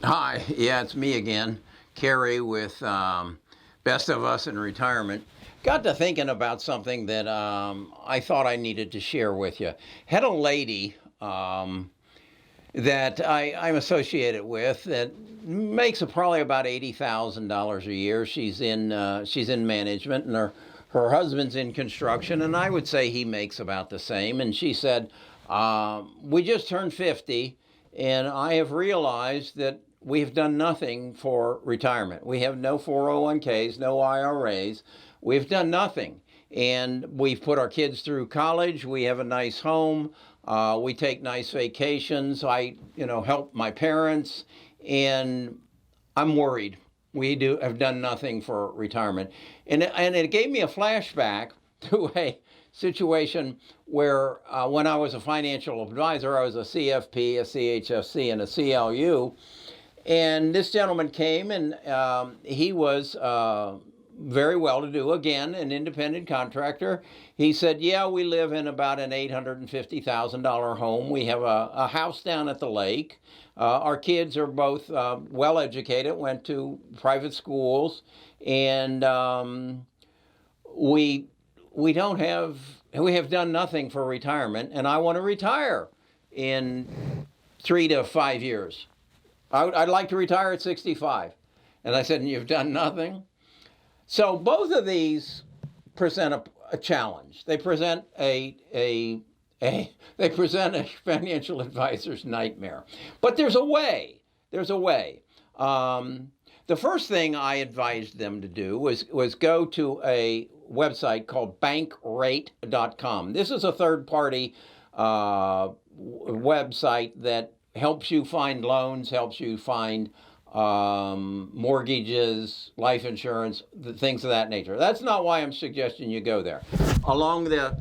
Hi, yeah, it's me again, Kerry with Best of Us in Retirement. Got to thinking about something that I thought I needed to share with you. Had a lady that I'm associated with that makes probably about $80,000 a year. She's in management, and her husband's in construction, and I would say he makes about the same. And she said, "We just turned 50, and I have realized that we have done nothing for retirement. We have no 401ks, no IRAs. We've done nothing. And we've put our kids through college. We have a nice home. We take nice vacations. I, help my parents. And I'm worried. We have done nothing for retirement." And it gave me a flashback to a situation where when I was a financial advisor, I was a CFP, a CHFC, and a CLU. And this gentleman came, and he was very well-to-do, again, an independent contractor. He said, "Yeah, we live in about an $850,000 home. We have a house down at the lake. Our kids are both well-educated, went to private schools, and we have done nothing for retirement, and I want to retire in 3 to 5 years. I'd like to retire at 65. And I said, "And you've done nothing?" So both of these present a challenge. They present they present a financial advisor's nightmare. But there's a way. There's a way. The first thing I advised them to do was go to a website called bankrate.com. This is a third-party website that helps you find loans, helps you find mortgages, life insurance, things of that nature. That's not why I'm suggesting you go there. Along the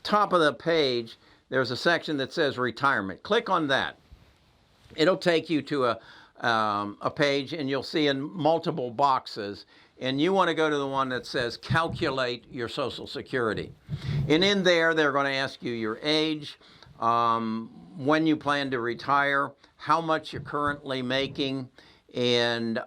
top of the page, there's a section that says retirement. Click on that. It'll take you to a page, and you'll see in multiple boxes. And you want to go to the one that says calculate your Social Security. And in there, they're going to ask you your age, when you plan to retire, how much you're currently making, and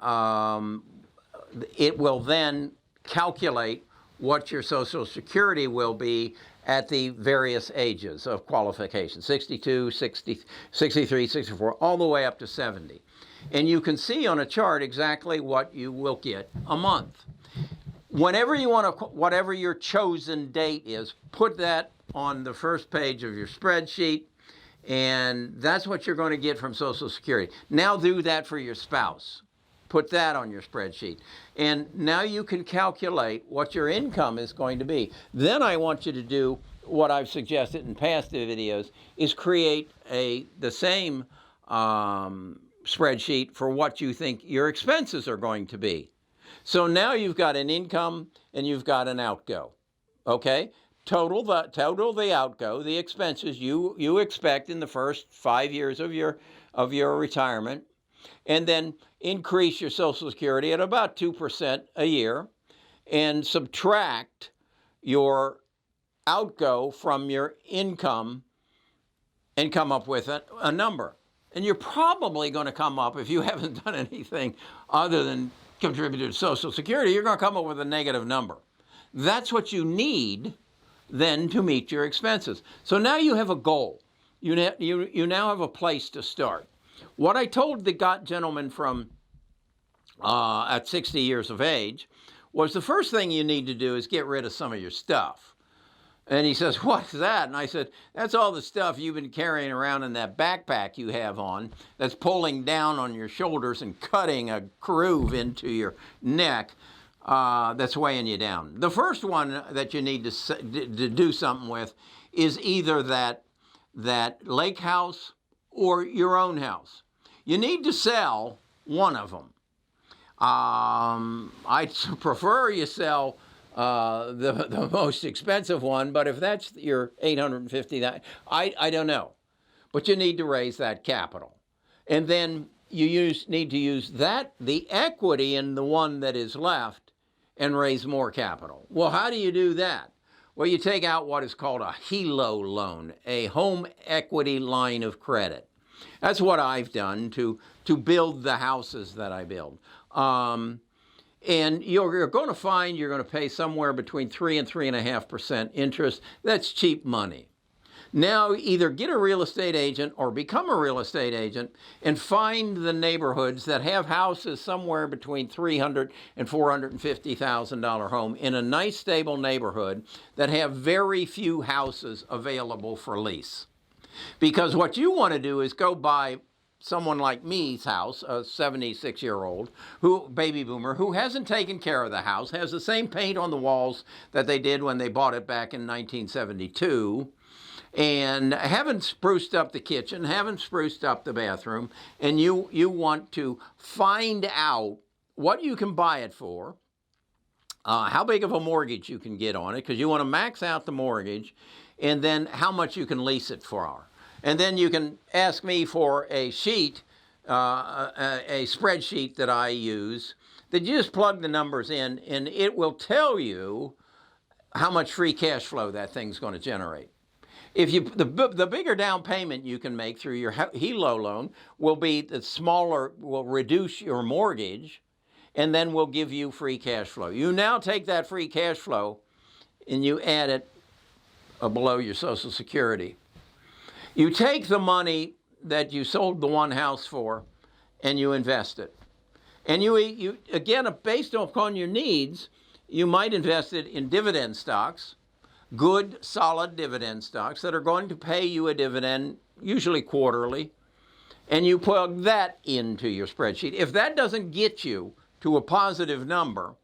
it will then calculate what your Social Security will be at the various ages of qualification, 62, 60, 63, 64, all the way up to 70. And you can see on a chart exactly what you will get a month. Whenever you want to, whatever your chosen date is, put that on the first page of your spreadsheet, and that's what you're going to get from Social Security. Now do that for your spouse. Put that on your spreadsheet. And now you can calculate what your income is going to be. Then I want you to do what I've suggested in past videos, is create the same spreadsheet for what you think your expenses are going to be. So now you've got an income and you've got an outgo. Okay? Total the outgo, the expenses you expect in the first 5 years of your retirement, and then increase your Social Security at about 2% a year, and subtract your outgo from your income and come up with a number. And you're probably going to come up, if you haven't done anything other than contributed to Social Security, you're going to come up with a negative number. That's what you need then to meet your expenses. So now you have a goal. You now have a place to start. What I told the gentleman from at 60 years of age was the first thing you need to do is get rid of some of your stuff. And he says, "What's that?" And I said, "That's all the stuff you've been carrying around in that backpack you have on that's pulling down on your shoulders and cutting a groove into your neck. That's weighing you down." The first one that you need to do something with is either that lake house or your own house. You need to sell one of them. I prefer you sell the most expensive one, but if that's your $850, I don't know. But you need to raise that capital. And then you need to use the equity in the one that is left, and raise more capital. Well, how do you do that? Well, you take out what is called a HELO loan, a home equity line of credit. That's what I've done to build the houses that I build. And you're going to find you're going to pay somewhere between 3 and 3.5% interest. That's cheap money. Now either get a real estate agent or become a real estate agent and find the neighborhoods that have houses somewhere between $300,000 and $450,000 home in a nice stable neighborhood that have very few houses available for lease. Because what you want to do is go buy someone like me's house, a 76-year-old baby boomer who hasn't taken care of the house, has the same paint on the walls that they did when they bought it back in 1972, and haven't spruced up the kitchen, haven't spruced up the bathroom, and you want to find out what you can buy it for, how big of a mortgage you can get on it, because you want to max out the mortgage, and then how much you can lease it for. And then you can ask me for a sheet, a spreadsheet that I use, that you just plug the numbers in, and it will tell you how much free cash flow that thing's going to generate. If the bigger down payment you can make through your HELO loan will be the smaller, will reduce your mortgage, and then will give you free cash flow. You now take that free cash flow and you add it below your Social Security. You take the money that you sold the one house for and you invest it. And you again, based upon your needs, you might invest it in dividend stocks, good, solid dividend stocks that are going to pay you a dividend, usually quarterly, and you plug that into your spreadsheet. If that doesn't get you to a positive number,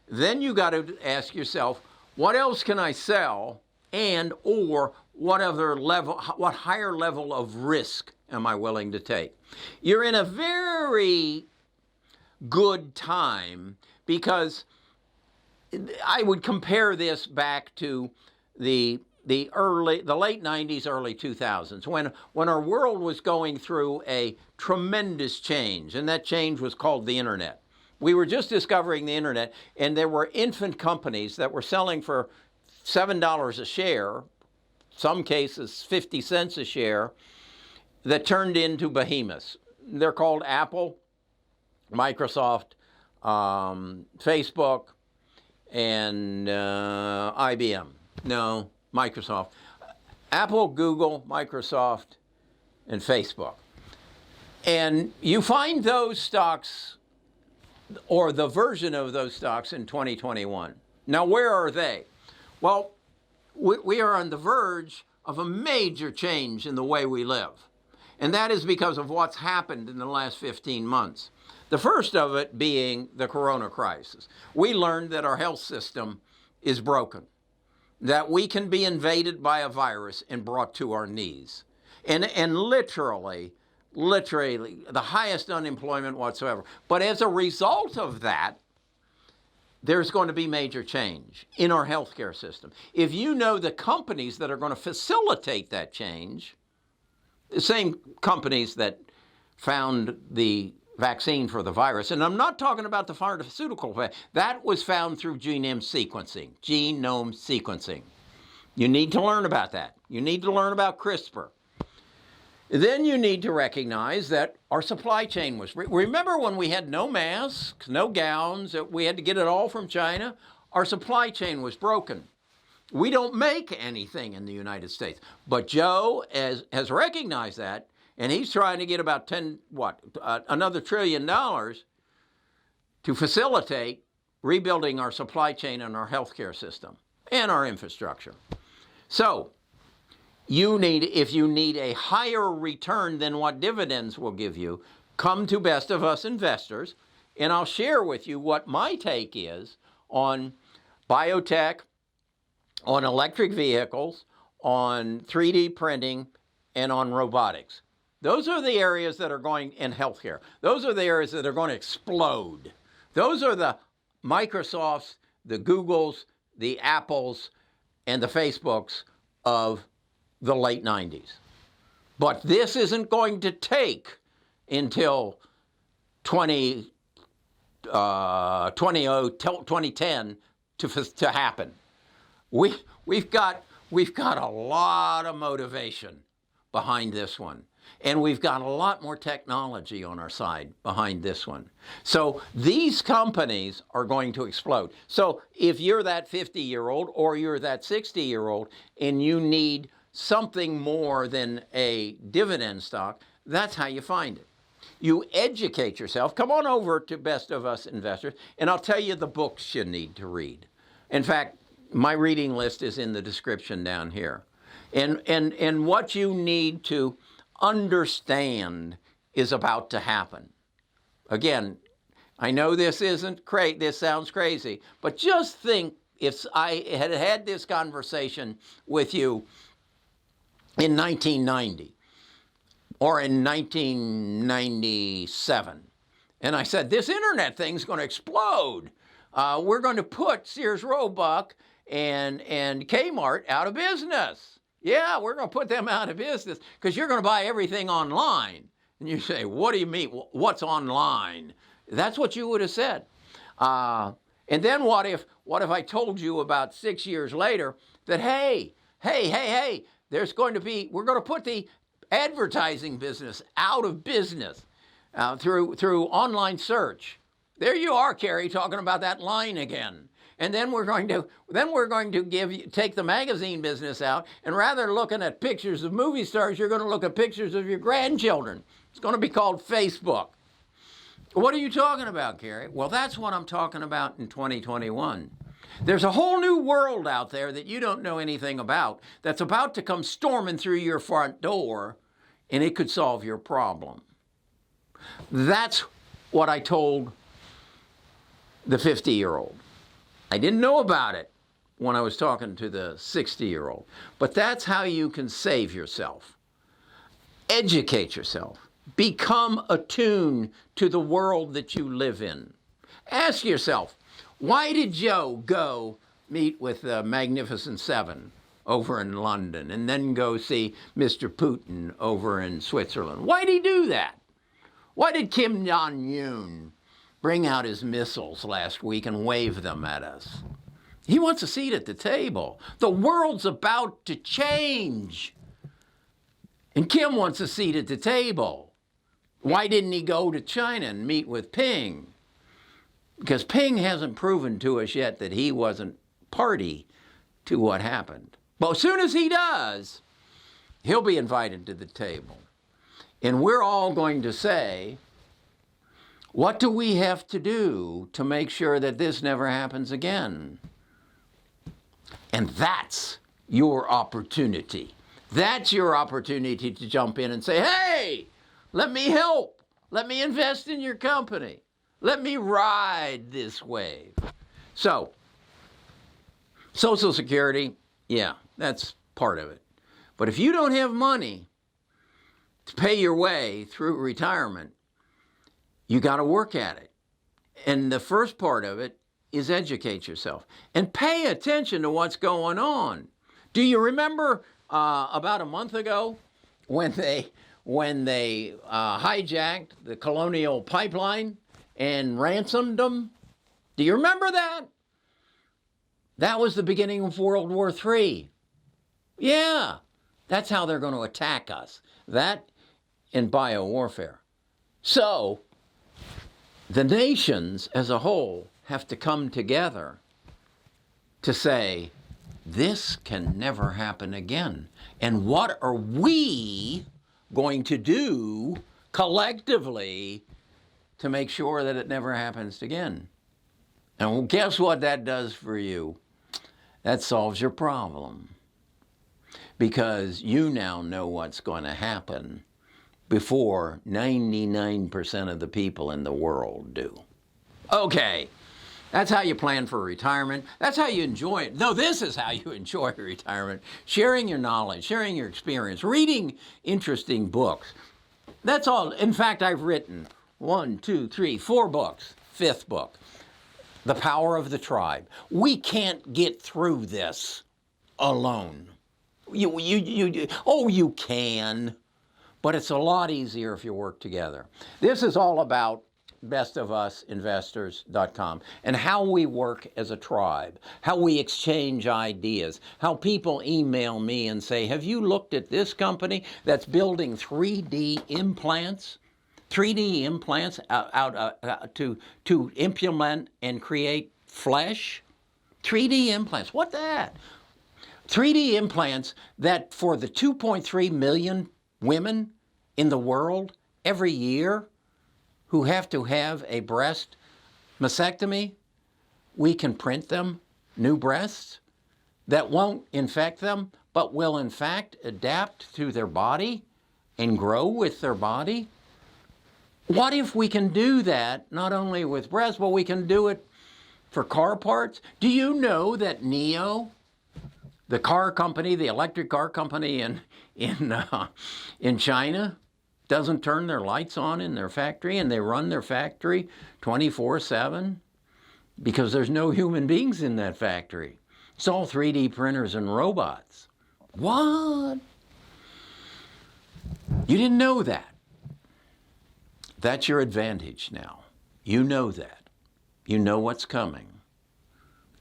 then you got to ask yourself, what else can I sell, and or what higher level of risk am I willing to take? You're in a very good time, because I would compare this back to the late 90s, early 2000s, when our world was going through a tremendous change, and that change was called the internet. We were just discovering the internet, and there were infant companies that were selling for $7 a share, some cases 50 cents a share, that turned into behemoths. They're called Apple, Microsoft, Facebook, and IBM. No, Microsoft. Apple, Google, Microsoft, and Facebook. And you find those stocks, or the version of those stocks, in 2021. Now, where are they? Well, we are on the verge of a major change in the way we live. And that is because of what's happened in the last 15 months. The first of it being the corona crisis. We learned that our health system is broken, that we can be invaded by a virus and brought to our knees. And literally, the highest unemployment whatsoever. But as a result of that, there's going to be major change in our healthcare system. If you know the companies that are going to facilitate that change, the same companies that found the vaccine for the virus, and I'm not talking about the pharmaceutical, that was found through genome sequencing. You need to learn about that. You need to learn about CRISPR. Then you need to recognize that our supply chain was... Remember when we had no masks, no gowns, we had to get it all from China? Our supply chain was broken. We don't make anything in the United States. But Joe has recognized that, and he's trying to get about another $1 trillion to facilitate rebuilding our supply chain and our healthcare system and our infrastructure. So, if you need a higher return than what dividends will give you, come to Best of Us Investors, and I'll share with you what my take is on biotech, on electric vehicles, on 3D printing, and on robotics. Those are the areas that are going in healthcare. Those are the areas that are going to explode. Those are the Microsofts, the Googles, the Apples, and the Facebooks of the late 90s. But this isn't going to take until 2010 to happen. We've got a lot of motivation behind this one. And we've got a lot more technology on our side behind this one. So these companies are going to explode. So if you're that 50-year-old or you're that 60-year-old and you need something more than a dividend stock, that's how you find it. You educate yourself. Come on over to Best of Us Investors, and I'll tell you the books you need to read. In fact, my reading list is in the description down here. And what you need to understand is about to happen. Again, I know this sounds crazy, but just think if I had had this conversation with you in 1990 or in 1997, and I said, this internet thing's going to explode. We're going to put Sears Roebuck and Kmart out of business. Yeah, we're going to put them out of business because you're going to buy everything online. And you say, what do you mean? What's online? That's what you would have said. And then what if I told you about 6 years later that, hey, we're going to put the advertising business out of business through online search. There you are, Carrie, talking about that line again. And then we're going to take the magazine business out, and rather than looking at pictures of movie stars, you're going to look at pictures of your grandchildren. It's going to be called Facebook. What are you talking about, Carrie? Well, that's what I'm talking about in 2021. There's a whole new world out there that you don't know anything about that's about to come storming through your front door, and it could solve your problem. That's what I told the 50-year-old. I didn't know about it when I was talking to the 60-year-old, but that's how you can save yourself. Educate yourself. Become attuned to the world that you live in. Ask yourself, why did Joe go meet with the Magnificent Seven over in London and then go see Mr. Putin over in Switzerland? Why did he do that? Why did Kim Jong-un bring out his missiles last week and wave them at us? He wants a seat at the table. The world's about to change. And Kim wants a seat at the table. Why didn't he go to China and meet with Ping? Because Ping hasn't proven to us yet that he wasn't party to what happened. But as soon as he does, he'll be invited to the table. And we're all going to say, what do we have to do to make sure that this never happens again? And that's your opportunity. That's your opportunity to jump in and say, hey, let me help. Let me invest in your company. Let me ride this wave. So, Social Security, yeah, that's part of it. But if you don't have money to pay your way through retirement, you got to work at it. And the first part of it is educate yourself and pay attention to what's going on. Do you remember about a month ago when they hijacked the Colonial Pipeline and ransomed them? Do you remember that? That was the beginning of World War III. Yeah, that's how they're going to attack us. That and biowarfare. So, the nations as a whole have to come together to say, this can never happen again. And what are we going to do collectively to make sure that it never happens again? And guess what that does for you? That solves your problem. Because you now know what's going to happen before 99% of the people in the world do. Okay, that's how you plan for retirement. That's how you enjoy it. No, this is how you enjoy retirement. Sharing your knowledge, sharing your experience, reading interesting books. That's all. In fact, I've written 4 books. 5th book, The Power of the Tribe. We can't get through this alone. You can. But it's a lot easier if you work together. This is all about bestofusinvestors.com and how we work as a tribe, how we exchange ideas, how people email me and say, have you looked at this company that's building 3D implants? 3D implants to implement and create flesh? 3D implants, what that? 3D implants that for the 2.3 million women in the world every year who have to have a breast mastectomy, we can print them new breasts that won't infect them, but will in fact adapt to their body and grow with their body. What if we can do that not only with breasts, but we can do it for car parts? Do you know that NIO, the car company, the electric car company in China, doesn't turn their lights on in their factory, and they run their factory 24/7 because there's no human beings in that factory. It's all 3D printers and robots. What? You didn't know that. That's your advantage now. You know that. You know what's coming.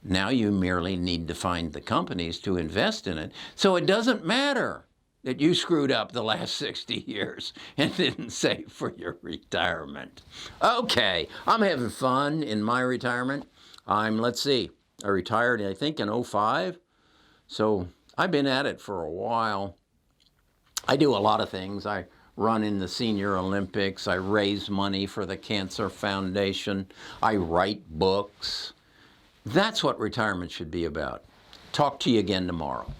Now you merely need to find the companies to invest in it, so it doesn't matter that you screwed up the last 60 years and didn't save for your retirement. Okay, I'm having fun in my retirement. I retired, I think, in 2005. So I've been at it for a while. I do a lot of things. I run in the Senior Olympics. I raise money for the Cancer Foundation. I write books. That's what retirement should be about. Talk to you again tomorrow.